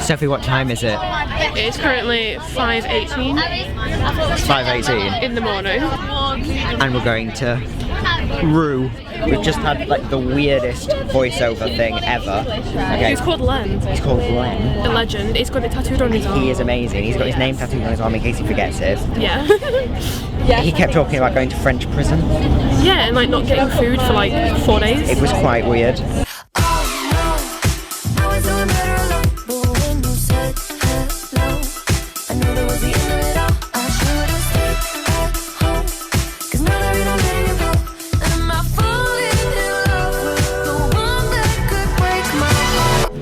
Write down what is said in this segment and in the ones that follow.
Sophie, what time is it? It's currently 5:18. It's 5:18. In the morning. And we're going to Rue. We've just had like the weirdest voiceover thing ever. Okay. He's called Len. He's called Len. A legend. He's got it tattooed on his arm. He is amazing. He's got his name tattooed on his arm in case he forgets it. Yeah. He kept talking about going to French prison. Yeah, and like not getting food for like 4 days. It was quite weird.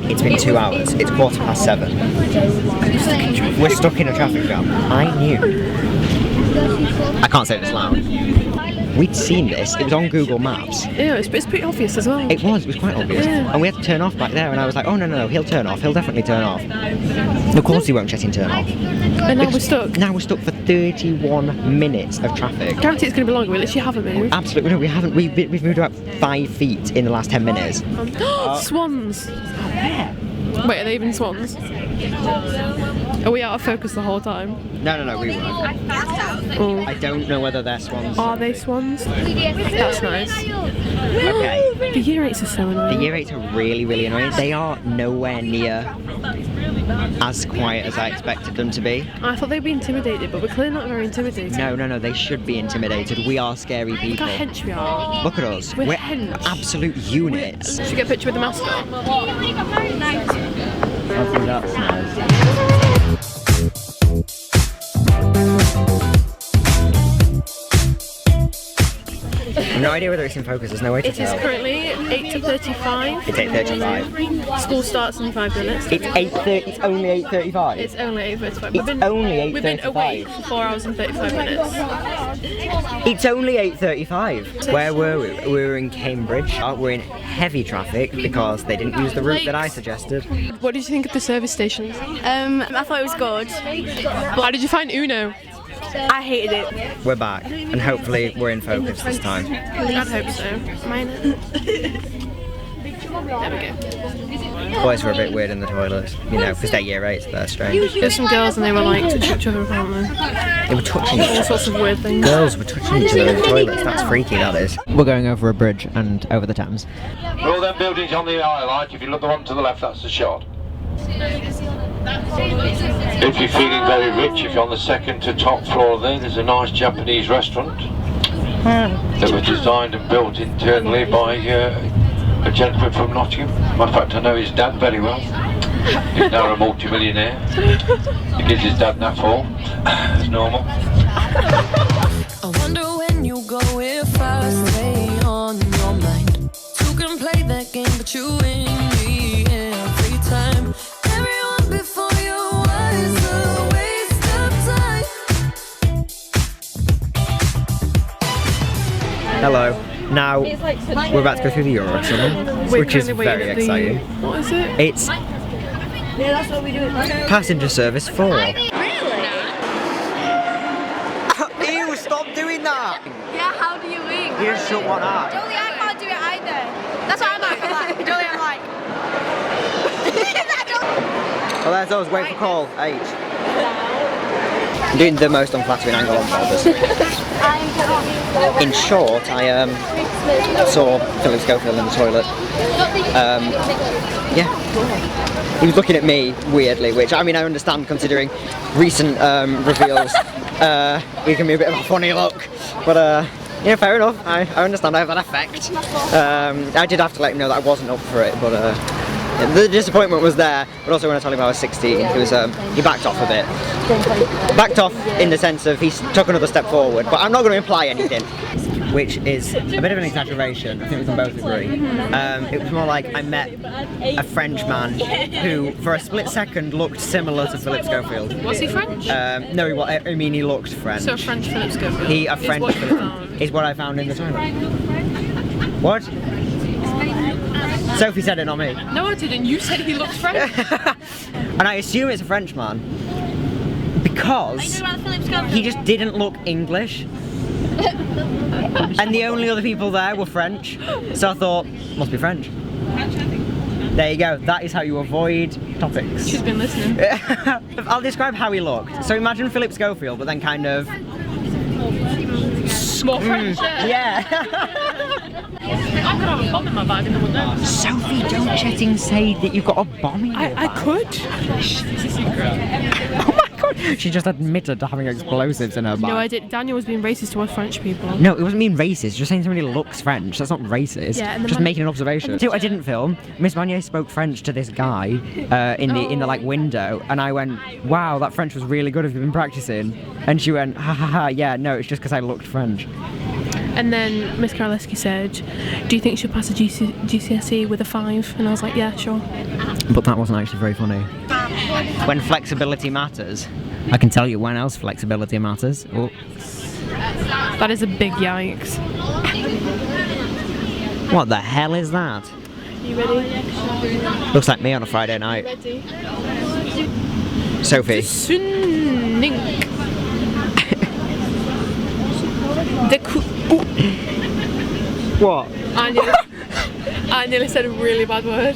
It's been 2 hours. It's 7:15. We're stuck in a traffic jam. I knew. I can't say this loud. We'd seen this. It was on Google Maps. Yeah, it's pretty obvious as well. It was quite obvious. Yeah. And we had to turn off back there, and I was like, oh no, he'll turn off. He'll definitely turn off. Of course he won't let him turn off. And now we're stuck. Now we're stuck for 31 minutes of traffic. I guarantee it's going to be longer. We literally haven't moved. Absolutely, no, we haven't. We've moved about 5 feet in the last 10 minutes. Swans. Wait, are they even swans? Are we out of focus the whole time? No, we weren't. Oh. I don't know whether they're swans. Are they swans? That's nice. Okay. The year 8s are so annoying. The year 8s are really annoying. They are nowhere near as quiet as I expected them to be. I thought they'd be intimidated, but we're clearly not very intimidated. No, they should be intimidated. We are scary people. Look how hench we are. Look at us. We're hench. Absolute units. Should we get a picture with the mascot? I think that's nice. I have no idea whether it's in focus, there's no way to tell. It is currently 8:35. It's 8:35. School starts in 5 minutes. It's 8:30. It's only 8:35. It's only 8:35. It's only 8:35. We've been awake for 4 hours and 35 minutes. It's only 8:35. Where were we? We were in Cambridge. We're in heavy traffic because they didn't use the route that I suggested. What did you think of the service stations? I thought it was good. How did you find Uno? I hated it. We're back, and hopefully we're in focus this time. I'd hope so. Mine. There we go. Boys were a bit weird in the toilets, you know, because they're year 8s, they're strange. There's some girls and they were like touching each other apparently. They were touching each All other. sorts of weird things. Girls were touching each other in the toilets, that's freaky, that is. We're going over a bridge and over the Thames. All them buildings on the highlight, if you look the one to the left, that's the shot. If you're feeling very rich, if you're on the second to top floor there's a nice Japanese restaurant. That was designed and built internally by a gentleman from Nottingham. Matter of fact, I know his dad very well. He's now a multi-millionaire. He gives his dad that all, as normal. I wonder when you go if I stay on your mind. You can play that game, but you win me every time. Everyone before you was a waste of time. Hello. Now, we're about to go through the Eurotunnel, which is very exciting. What is it? It's passenger service 4. Really? Ew, stop doing that! Yeah, how do you wink? You just shut one eye. Dolly, I can't do it either. That's what I'm like. Dolly, I'm like. Well, there's those. Wait for call. 8. I'm doing the most unflattering angle on purpose. In short, I saw Philip Schofield in the toilet. Yeah. He was looking at me weirdly, which I mean I understand considering recent reveals. He can be a bit of a funny look, but yeah, fair enough. I understand I have that effect. I did have to let him know that I wasn't up for it, but the disappointment was there. But also when I told him I was 16, he was he backed off a bit. Backed off in the sense of he took another step forward, but I'm not going to imply anything. Which is a bit of an exaggeration, I think we can both agree. It was more like I met a French man who, for a split second, looked similar to Philip Schofield. Was he French? No, I mean he looked French. So a French Philip Schofield. A French Philip is what I found in the toilet. What? Sophie said it, not me. No, I didn't. You said he looked French. And I assume it's a Frenchman because he just didn't look English. And the only other people there were French, so I thought, must be French. There you go. That is how you avoid topics. She's been listening. I'll describe how he looked. So imagine Philip Schofield, but then kind of... More French. Yeah. I could have a bomb in my bag and no one knows. Sophie, don't chatting say that you've got a bomb in your I bag. could. Oh my god. She just admitted to having explosives in her bag. No, I did. Daniel was being racist towards French people. No, it wasn't being racist. Just saying somebody looks French. That's not racist. Yeah, and the just man- making an observation. See what I didn't film? Miss Vanier spoke French to this guy in the like window, and I went, "Wow, that French was really good. Have you been practicing?" And she went, "Ha ha ha. Yeah, no, it's just because I looked French." And then Miss Karaleski said, "Do you think she'll pass a GCSE with a 5?" And I was like, "Yeah, sure." But that wasn't actually very funny. When flexibility matters, I can tell you when else flexibility matters. Oh. That is a big yikes. What the hell is that? You ready? Looks like me on a Friday night. Ready? Sophie. Sunning. What? I nearly said a really bad word.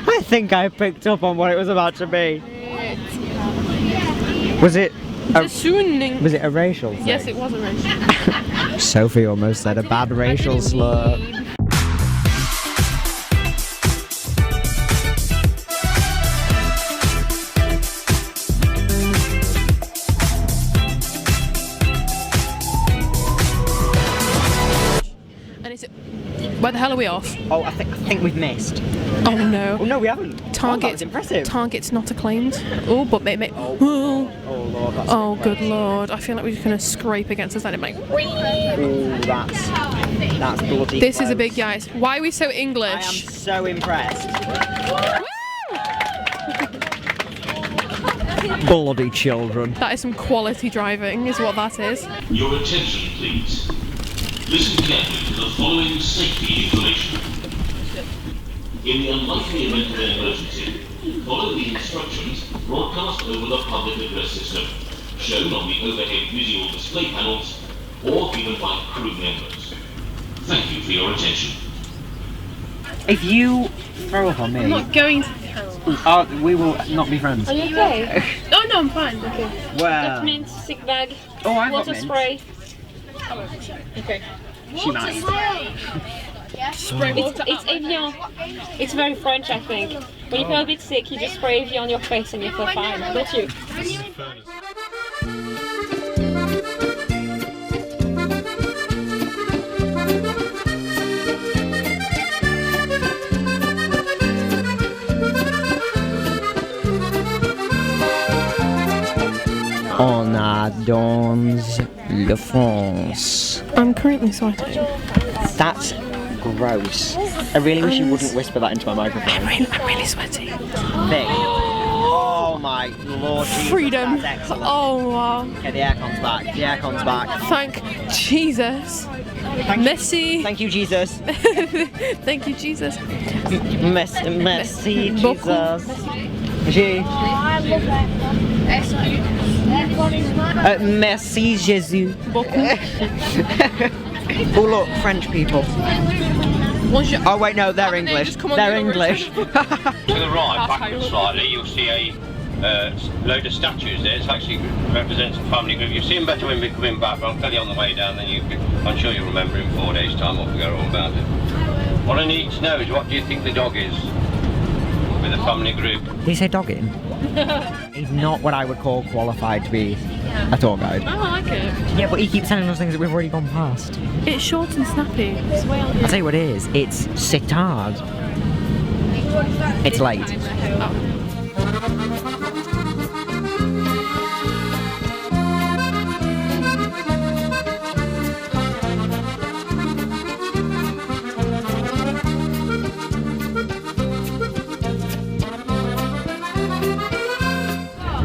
I think I picked up on what it was about to be. Was it a racial thing? Yes, it was a racial. Sophie almost said a bad racial slur. And it's... Where the hell are we off? Oh, I think we've missed. Oh no. Oh no, we haven't. Target. That was impressive. Target's not acclaimed. Oh, but maybe. Oh, Lord. That's oh good lord. I feel like we're just gonna scrape against the side and like. Ooh, that's bloody. This is a close. big guys. Why are we so I am English? so impressed. Bloody children. That is some quality driving, is what that is. Your attention, please. Listen carefully to the following safety information. In the unlikely event of an emergency, follow the instructions broadcast over the public address system, shown on the overhead visual display panels, or given by crew members. Thank you for your attention. If you throw up on me, I'm not going to. we will not be friends. Are you okay? Oh no, I'm fine. Okay. Well, Mint, sick bag, oh, I've got water mint. spray. Okay. She might. Spray water. It's Evian. It's very French, I think. When you feel a bit sick, you just spray Evian on your face and you feel fine. Don't you? On a dans le France. I'm currently sweating. That's gross. I really wish you wouldn't whisper that into my microphone. I'm really sweaty. Vic. Oh my lord Jesus, Freedom. that's excellent. Oh wow. Okay, the aircon's back. The aircon's back. Thank Jesus. Messi. Thank you, Jesus. Thank you, Jesus. Merci, Jesus. Merci, Jesus. Oh look, French people. Oh wait, no, they're English. They're English. To the right, backwards slightly, you'll see a load of statues there. It actually represents a family group. You'll see them better when we're coming back, but I'll tell you on the way down, then I'm sure you'll remember in 4 days' time. I'll forget all about it. What I need to know is, what do you think the dog is with a family group? Did you say dogging? He's not what I would call qualified to be a tour guide. Oh, I like it. Yeah, but he keeps telling us things that we've already gone past. It's short and snappy. I'll tell you what it is. It's sitard. It's late.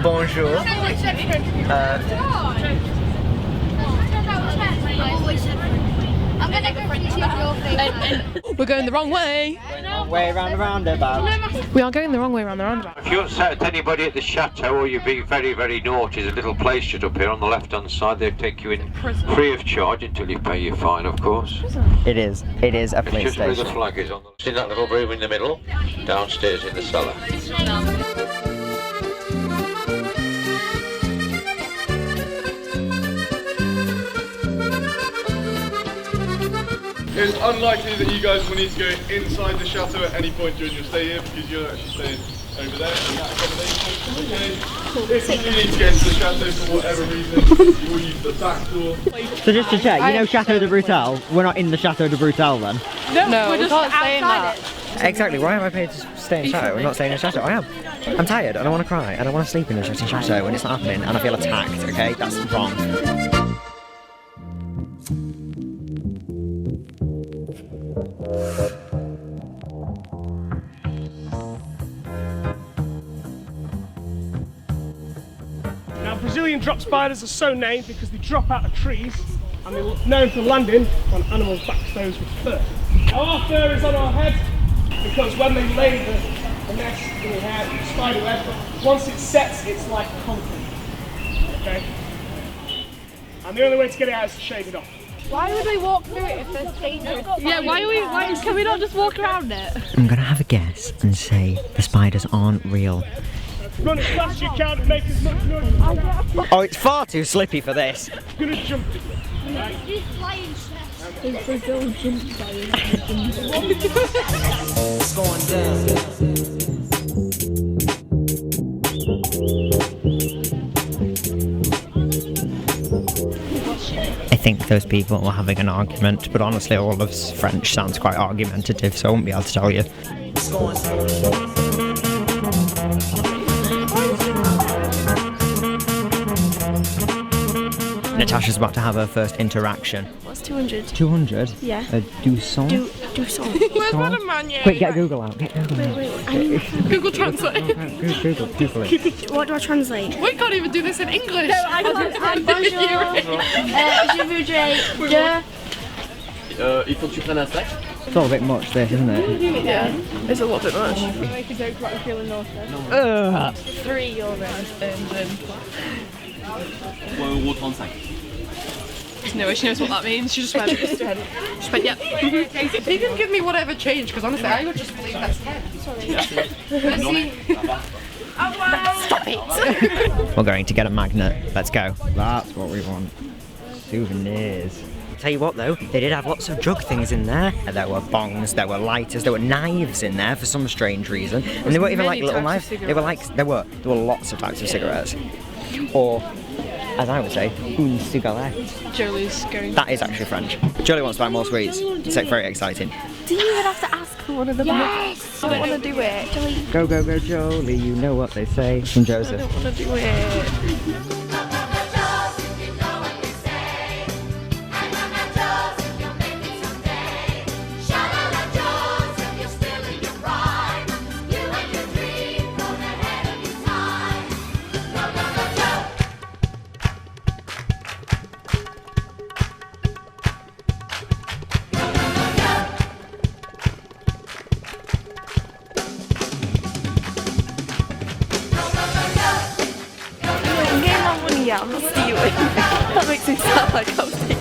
Bonjour. I'm gonna go to your We're going the wrong way. Way round the roundabout. We are going the wrong way around the roundabout. If you upset anybody at the chateau or you're being very, very naughty, there's a little place shut up here on the left-hand side. They'll take you in free of charge until you pay your fine, of course. It is a It's police just where the station. flag is on the... See that little room in the middle? Downstairs in the cellar. It's unlikely that you guys will need to go inside the chateau at any point during your stay here because you're actually staying over there in that accommodation. Okay. If you need to get into the chateau for whatever reason, you will use the back door. So just to check, you know Chateau de Broutel? We're not in the Chateau de Broutel then? No, we're just can't stay in that. Exactly, why am I paid to stay in Chateau? I'm not staying in Chateau, I am. I'm tired and I want to cry and I want to sleep in the Chateau and it's not happening and I feel attacked, okay? That's wrong. Now, Brazilian drop spiders are so named because they drop out of trees and they're known for landing on animals' backstones with fur. Now, our fur is on our head because when they lay the nest in the hair, the spider web, once it sets, it's like concrete. Okay? And the only way to get it out is to shave it off. Why would we walk through it if there's dangerous? Yeah, can we not just walk around it? I'm gonna have a guess and say the spiders aren't real. Run as fast as you can and make as much noise as you can. Oh, it's far too slippy for this. You're gonna jump it. Right? It's going down. I think those people were having an argument, but honestly all of French sounds quite argumentative, so I won't be able to tell you. It's going down. Natasha's about to have her first interaction. What's 200? 200? Yeah. A doucon? Where's Madame Quick, get Google out. Get Google out. Google Translate. Google it. What do I translate? We can't even do this in English. No, I can't. Bonjour. Je voudrais deux. Il faut que tu prennes un sac. It's all a bit much this, isn't it? Yeah, it's a lot bit much. €3 €1,35. No way she knows what that means. She just went, just went, yeah. He can give me whatever change, because honestly, I would just believe that's 10. Stop it! We're going to get a magnet. Let's go. That's what we want. Souvenirs. Tell you what though, they did have lots of drug things in there. There were bongs, there were lighters, there were knives in there for some strange reason. And they weren't even like little knives. They were like, there were lots of types of cigarettes. Or, as I would say, une cigarette. Jolie's going. That is actually French. Jolie wants to buy more sweets. It's like very exciting. Do you even have to ask for one of them? Yes! I don't want to do it. Go, go, go, Jolie, you know what they say. From Joseph. I don't want to do it. Yeah, I'm not stealing. That makes me sound like I'm stealing.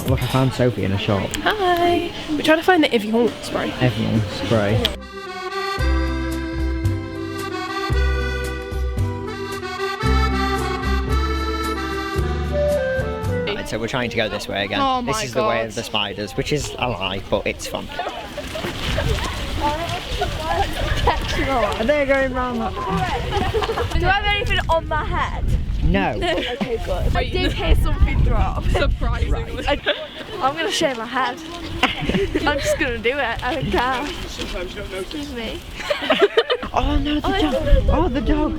Look, I found Sophie in a shop. Hi! We're trying to find the Evian spray. Evian spray. Right, so we're trying to go this way again. Oh my this is the way God. of the spiders, which is a lie, but it's fun. And they're going round that. Do I have anything on my head? No. Okay, good. I did hear something drop. Surprisingly. I'm gonna shave my head. I'm just gonna do it. I don't care. Sometimes you don't notice. Excuse me. Oh no, the dog! Oh, the dog!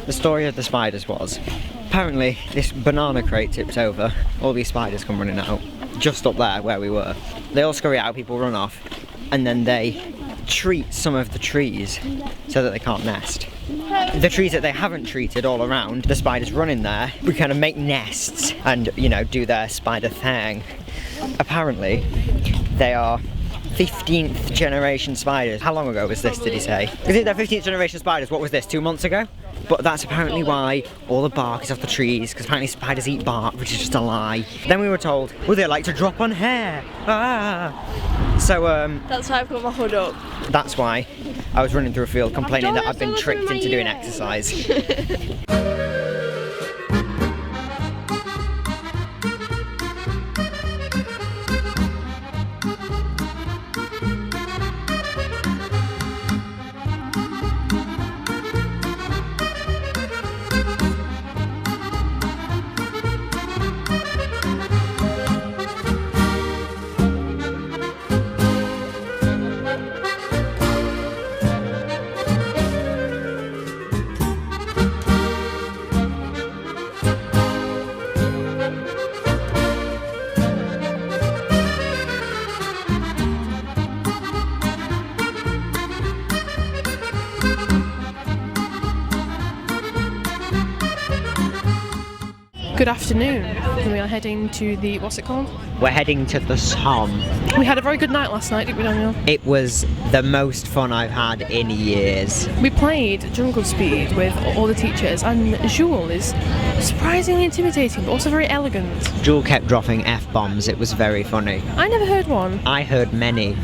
The story of the spiders was, apparently this banana crate tipped over, all these spiders come running out, just up there where we were. They all scurry out, people run off, and then they treat some of the trees so that they can't nest. The trees that they haven't treated all around, the spiders run in there, we kind of make nests and, you know, do their spider thing. Apparently, they are 15th generation spiders. How long ago was this, did he say? Is it their 15th generation spiders? What was this, 2 months ago? But that's apparently why all the bark is off the trees, because apparently spiders eat bark, which is just a lie. Then we were told, well, they like to drop on hair. Ah. So, That's why I've got my hood up. that's why I was running through a field complaining that I've been tricked into doing exercise. Good afternoon. We are heading to the, what's it called? We're heading to the Somme. We had a very good night last night, didn't we, Daniel? It was the most fun I've had in years. We played Jungle Speed with all the teachers, and Jules is surprisingly intimidating, but also very elegant. Jewel kept dropping F-bombs, it was very funny. I never heard one. I heard many.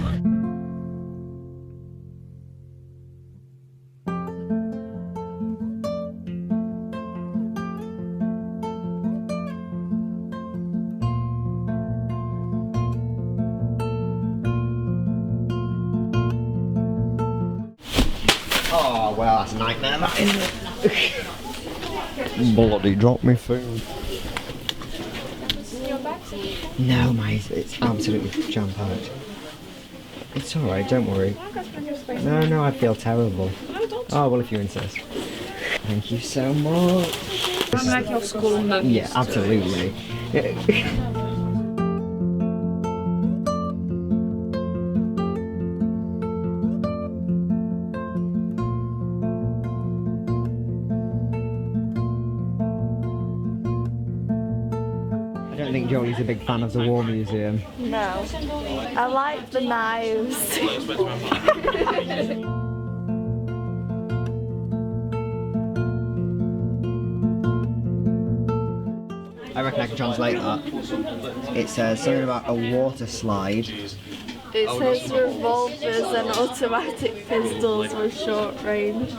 Oh, well, that's a nightmare, that isn't it? Bloody dropped me food. No, mate, it's absolutely jam-packed. It's alright, don't worry. No, I feel terrible. Oh, well, if you insist. Thank you so much. I'm like your school mum. Yeah, absolutely. I don't think Jolie's a big fan of the War Museum. No. I like the knives. I reckon I can translate that. It says something about a water slide. It says revolvers and automatic pistols with short range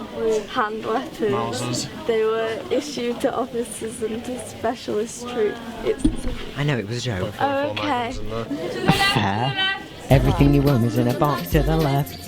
hand weapons. They were issued to officers and to specialist troops. I know, it was a joke. Oh, okay. Fair. Everything you want is in a box to the left.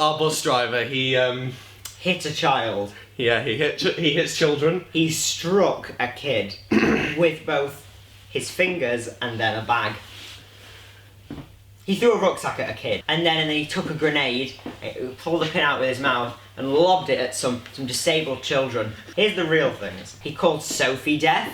Our bus driver, he Hit a child. hits children. He struck a kid with both his fingers, and then a bag. He threw a rucksack at a kid, and then he took a grenade, pulled the pin out with his mouth, and lobbed it at some disabled children. Here's the real things. He called Sophie deaf,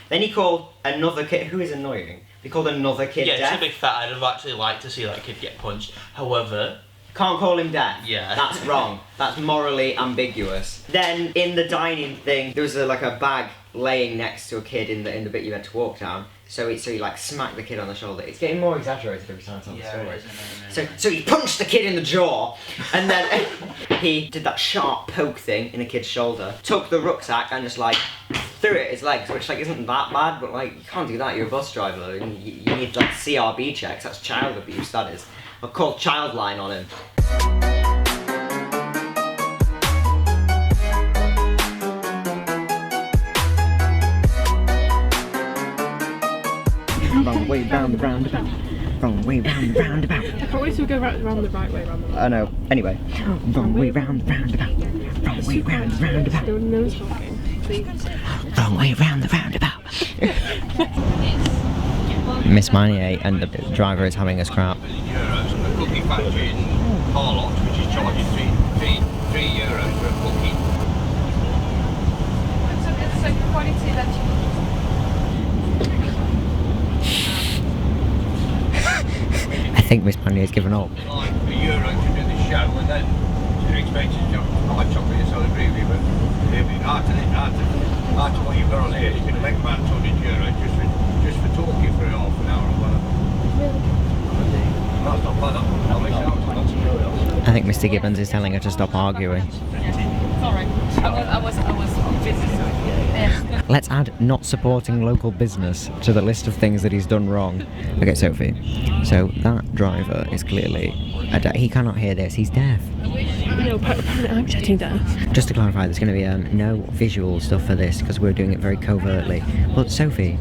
then he called another kid, who is annoying, he called another kid deaf. Yeah, to be fair, I'd have actually liked to see that kid get punched. However... Can't call him deaf. Yeah. That's wrong. That's morally ambiguous. Then, in the dining thing, there was like a bag laying next to a kid in the bit you had to walk down. So he like smacked the kid on the shoulder. It's getting more exaggerated every time I tell the story. So he punched the kid in the jaw, and then he did that sharp poke thing in the kid's shoulder, took the rucksack and just like threw it at his legs, which like isn't that bad, but like you can't do that, you're a bus driver, and you need like CRB checks, that's child abuse, that is. I called Childline on him. Wrong way round the roundabout. Wrong way round the roundabout. I can't wait till we go round the right way round the roundabout. I know. Anyway. Wrong way round the roundabout. Wrong way round the roundabout. No nose talking, please. Wrong way round the roundabout. Miss Manier and the driver is having a scrap. €3 from the cookie factory in Carlock, which is charging €3 for a cookie. It's a quality that you... I think Miss Manier's given up. Like €1 to do the show, and then you're expected to buy chocolate and celebrate with, but after what you've got on here, you can make about €200 just for talking for half an hour or whatever. That's not bad. I'll make it out. I think Mr. Gibbons is telling her to stop arguing. Sorry, I was busy, so yeah. Let's add not supporting local business to the list of things that he's done wrong. Okay, Sophie. So that driver is clearly he cannot hear this. He's deaf. No, apparently I'm chatting deaf. Just to clarify, there's going to be no visual stuff for this because we're doing it very covertly. But Sophie,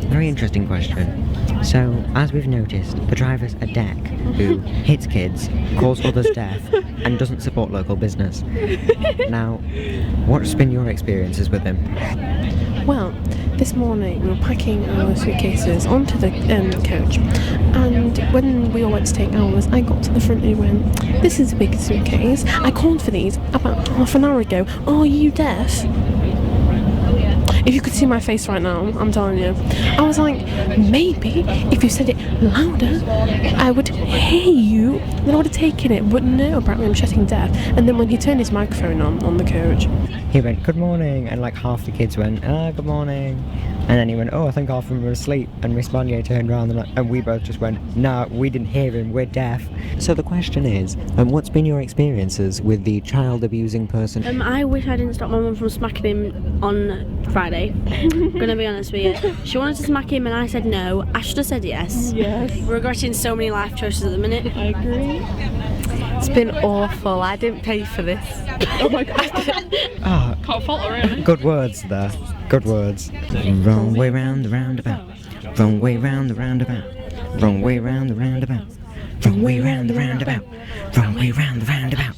very interesting question. So, as we've noticed, the driver's a deck who hits kids, calls others deaf, and doesn't support local business. Now, what's been your experiences with him? Well, this morning we were packing our suitcases onto the coach, and when we all went to take ours, I got to the front and he went, "This is a big suitcase. I called for these about half an hour ago. Are you deaf?" If you could see my face right now, I'm telling you. I was like, maybe if you said it louder, I would hear you, then I would have taken it. But no, apparently I'm shutting deaf. And then when he turned his microphone on the coach, he went, "Good morning," and like half the kids went, "Good morning." And then he went, "Oh, I think half of them were asleep." And Miss Bonnier turned around and we both just went, "No, we didn't hear him, we're deaf." So the question is, what's been your experiences with the child abusing person? I wish I didn't stop my mum from smacking him on Friday. I'm gonna be honest with you. She wanted to smack him and I said no. I should have said yes. yes, We're regretting so many life choices at the minute. I agree. It's been awful. I didn't pay for this. Oh my god. Can't fault her, really. Good words there. Good words. Wrong way round the roundabout. Wrong way round the roundabout. Wrong way round the roundabout. Wrong way round the roundabout. Wrong way round the roundabout.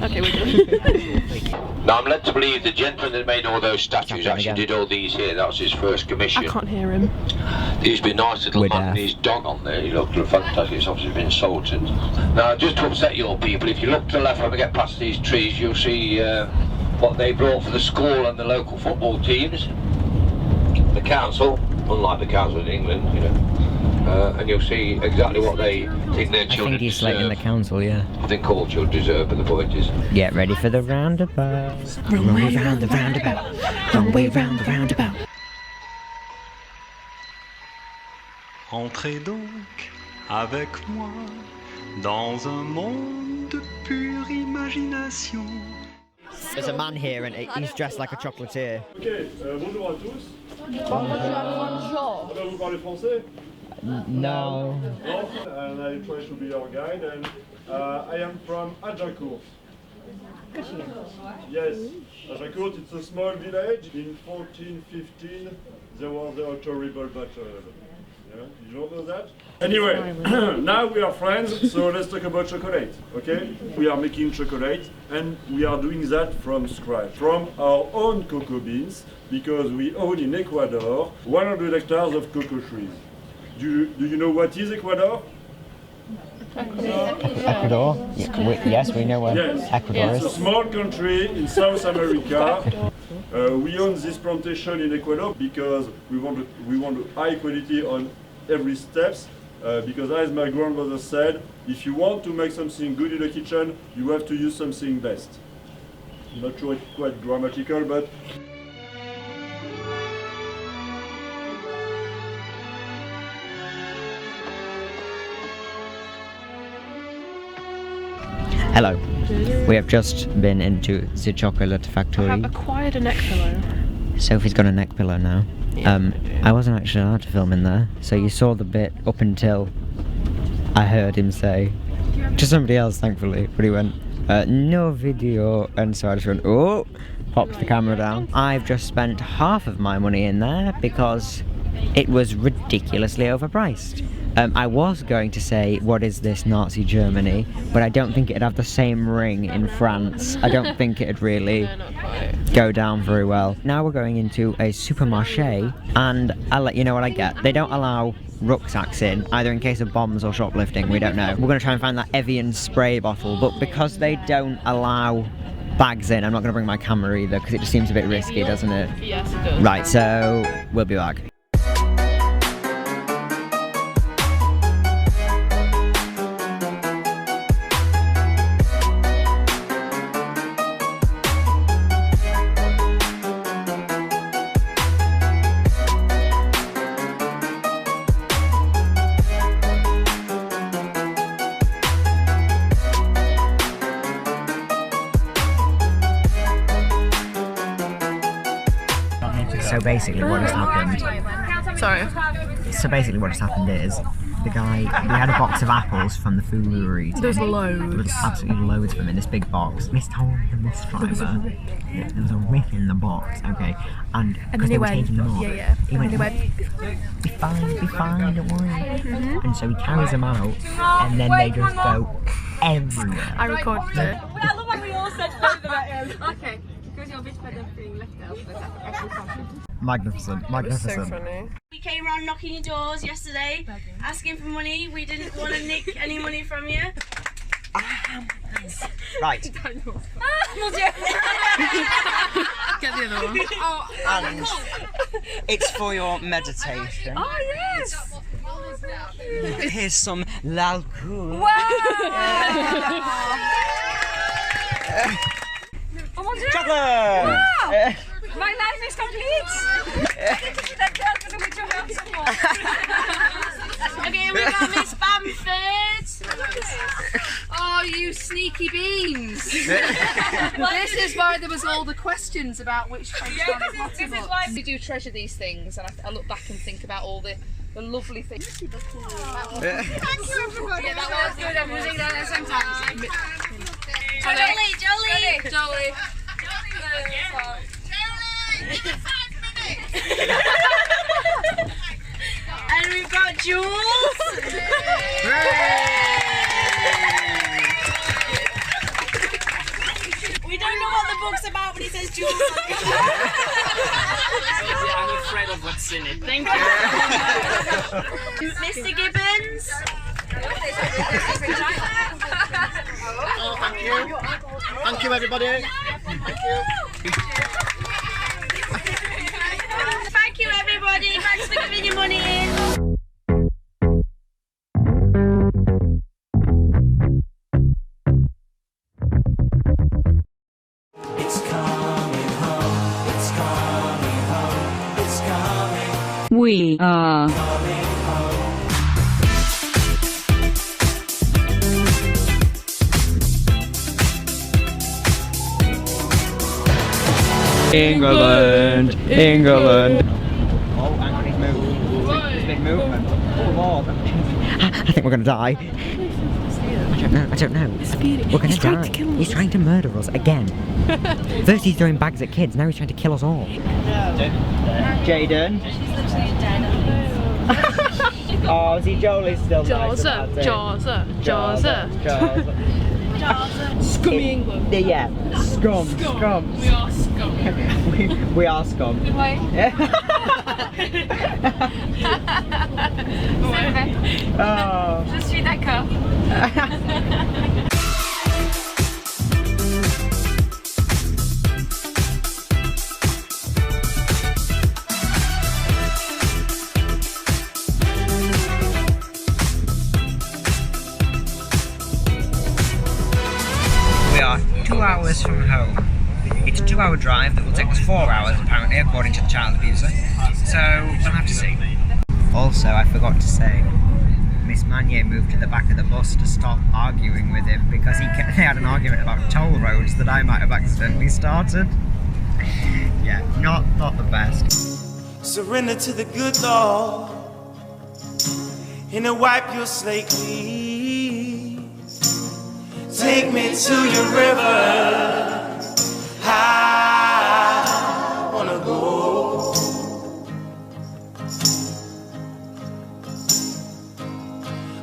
Okay, we're done. Now I'm led to believe the gentleman that made all those statues actually did all these here. That was his first commission. I can't hear him. There used to be a nice little man with his dog on there. He looked fantastic. It's obviously been salted. Now, just to upset your people, if you look to the left when we get past these trees, you'll see what they brought for the school and the local football teams. The council, unlike the council in England, you know. And you'll see exactly what they think their children I think he's deserve. slating the council, yeah. I think all children deserve, but the point is... Get ready for the roundabout. Wrong way round the roundabout. Wrong way round the roundabout. Entrez donc avec moi dans un monde de pure imagination. There's a man here and he's dressed like a chocolatier. Ok, bonjour à tous. Bonjour. Vous parlez français? No. No? And I try to be your guide, and I am from Agincourt. Yes, Agincourt, it's a small village. In 1415, there was a terrible battle. Yeah? You don't know that? Anyway, now we are friends, so let's talk about chocolate, okay? We are making chocolate, and we are doing that from scratch, from our own cocoa beans, because we own in Ecuador 100 hectares of cocoa trees. Do you know what is Ecuador? Ecuador? Yes, we know where Ecuador is. It's a small country in South America. We own this plantation in Ecuador because we want high quality on every steps. Because as my grandmother said, if you want to make something good in the kitchen, you have to use something best. I'm not sure it's quite grammatical, but... Hello. We have just been into the chocolate factory. I have acquired a neck pillow. Sophie's got a neck pillow now. Yeah, I wasn't actually allowed to film in there, so you saw the bit up until I heard him say to somebody else, thankfully, but he went, no video, and so I just went, oh, popped the camera down. I've just spent half of my money in there because it was ridiculously overpriced. I was going to say, what is this, Nazi Germany? But I don't think it'd have the same ring in France. I don't think it'd really go down very well. Now we're going into a supermarché, and I'll let you know what I get. They don't allow rucksacks in, either in case of bombs or shoplifting, we don't know. We're going to try and find that Evian spray bottle, but because they don't allow bags in, I'm not going to bring my camera either, because it just seems a bit risky, doesn't it? Yes, it does. Right, so we'll be back. So basically what has happened... Sorry. So basically what has happened is, the guy, we had a box of apples from the food we were eating. There's loads. There was absolutely loads of them in this big box. Miss told the bus driver there was a rip in the box, okay, and because they were taking them off, he went, be fine, don't worry. And so he carries them out, and then they just go everywhere. I recorded it. I love when we all said further at him. Okay, because you're a bit better being left out. Magnificent, magnificent. So funny. We came around knocking your doors yesterday, asking for money. We didn't want to nick any money from you. Right. Get the other one. And it's for your meditation. Oh, yes! Here's some l'alcool. Wow! Oh mon Dieu! Chocolate! Wow! My life is complete! That girl could have your help some more. Okay, we got Miss Bamford. Oh, you sneaky beans! This is why there was all the questions about which French one is possible. We do treasure these things, and I look back and think about all the lovely things. Thank you, everybody. Yeah, that was good. I'm using that at the same time. Jolie. And we've got Jules. We don't know what the book's about, but he says Jules. I'm afraid of what's in it. Thank you. Mr. Gibbons. Oh, thank you. Thank you, everybody. Thank you. Thank you, everybody. Thanks for giving your money in. We are England. Oh, hang on, he's moved. It's a big movement. I think we're gonna die. I don't know. We're gonna die. He's trying to murder us again. First he's throwing bags at kids, now he's trying to kill us all. Jaden. Oh, see, Jolie's still nice Jaws, about it. Jaws, Jaws. Scummy England. Yeah, scum. We are scum. we are scum. Oh. Je suis d'accord. We are 2 hours from home. It's a 2-hour drive that will take us 4 hours apparently, according to the child abuser. So we'll have to see. Also, I forgot to say, Miss Manier moved to the back of the bus to stop arguing with him because they had an argument about toll roads that I might have accidentally started. Yeah, not the best. Surrender to the good Lord and to wipe your slate clean. Take me to your river. I wanna go.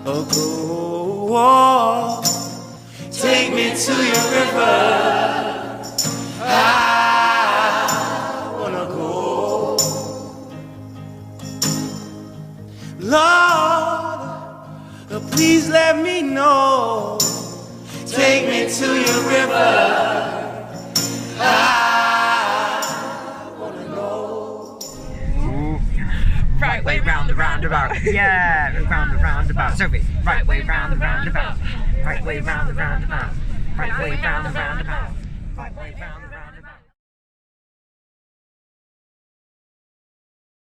Oh, go. Take me to your river. I wanna go. Lord, please let me know. Take me to your river. I wanna know. Right way round the roundabout. Yeah, round the roundabout. Sophie, right way round the roundabout. Right way round the roundabout. Right way round the roundabout. Right way round the